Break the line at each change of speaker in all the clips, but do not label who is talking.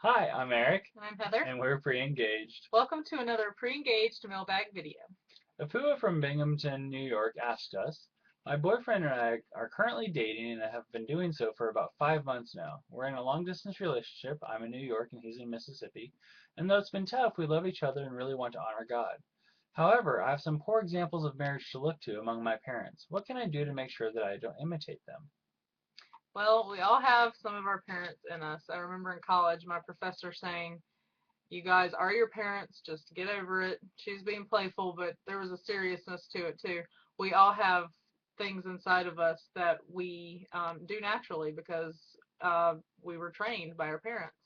Hi, I'm Eric,
And I'm Heather.
and we're pre-engaged.
Welcome to another pre-engaged mailbag video.
Effua from Binghamton, New York asked us, my boyfriend and I are currently dating and have been doing so for about 5 months now. We're in a long-distance relationship. I'm in New York and he's in Mississippi. And though it's been tough, we love each other and really want to honor God. However, I have some poor examples of marriage to look to among my parents. What can I do to make sure that I don't imitate them?
Well, we all have some of our parents in us. I remember in college my professor saying, "You guys are your parents, just get over it." She was being playful, but there was a seriousness to it too. We all have things inside of us that we do naturally because we were trained by our parents.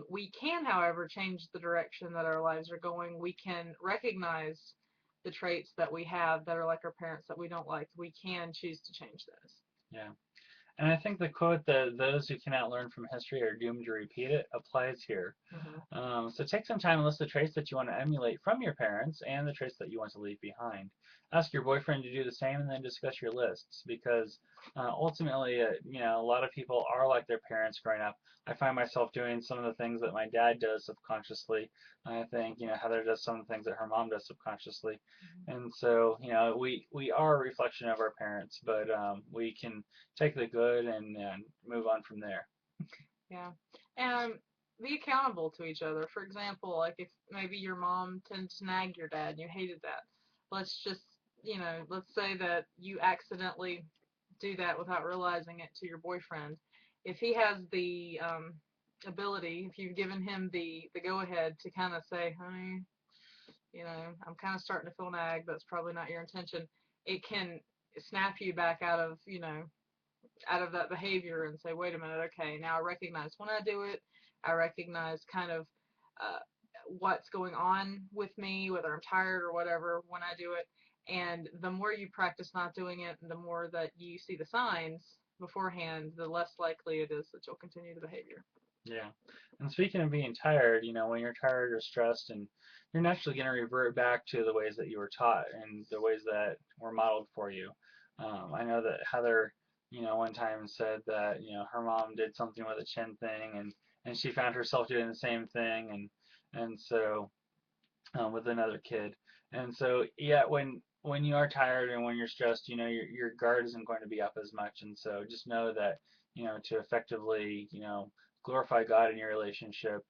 We can, however, change the direction that our lives are going. We can recognize the traits that we have that are like our parents that we don't like. We can choose to change those.
Yeah. And I think the quote that those who cannot learn from history are doomed to repeat it applies here.
Mm-hmm.
So take some time and list the traits that you want to emulate from your parents and the traits that you want to leave behind. Ask your boyfriend to do the same and then discuss your lists because ultimately, a lot of people are like their parents growing up. I find myself doing some of the things that my dad does subconsciously. I think, Heather does some of the things that her mom does subconsciously. And so, we are a reflection of our parents, but we can take the good and move on from there.
Yeah. And be accountable to each other. For example, like if maybe your mom tended to nag your dad and you hated that, let's just, let's say that you accidentally do that without realizing it to your boyfriend. If he has the ability, if you've given him the go ahead to kind of say, honey, I'm kind of starting to feel nagged, that's probably not your intention, it can snap you back out of that behavior and say, wait a minute, okay, now I recognize when I do it. I recognize kind of uh, what's going on with me, whether I'm tired or whatever, when I do it. And the more you practice not doing it, and the more that you see the signs beforehand, the less likely it is that you'll continue the behavior.
Yeah. And speaking of being tired, when you're tired or stressed, and you're naturally going to revert back to the ways that you were taught and the ways that were modeled for you. I know that Heather, one time said that, her mom did something with a chin thing, and she found herself doing the same thing, and so with another kid. And so, yeah, when you are tired and when you're stressed, your guard isn't going to be up as much. And so just know that, to effectively, glorify God in your relationship,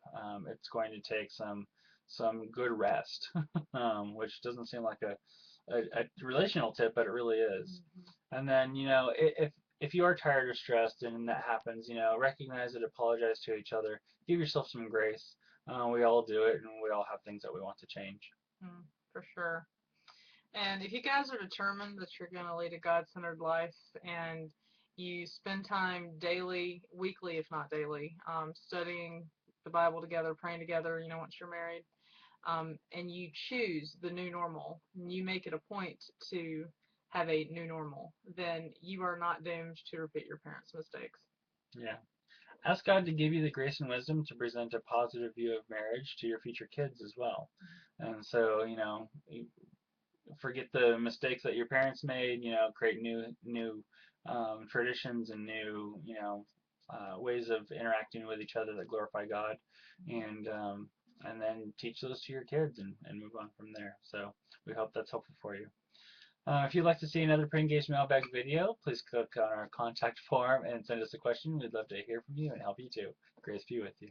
it's going to take some good rest, which doesn't seem like a relational tip, but it really is.
Mm-hmm.
And then, if you are tired or stressed and that happens, recognize it, apologize to each other, give yourself some grace. We all do it, and we all have things that we want to change.
For sure. And if you guys are determined that you're going to lead a God centered life and you spend time daily, weekly, if not daily, studying the Bible together, praying together, once you're married, and you choose the new normal, and you make it a point to have a new normal, then you are not doomed to repeat your parents' mistakes.
Yeah. Ask God to give you the grace and wisdom to present a positive view of marriage to your future kids as well. And so, forget the mistakes that your parents made, create new traditions and new, ways of interacting with each other that glorify God, and um, and then teach those to your kids and move on from there. So we hope that's helpful for you. If you'd like to see another pre-engaged mailbag video, please click on our contact form and send us a question. We'd love to hear from you and help you too. Grace be with you.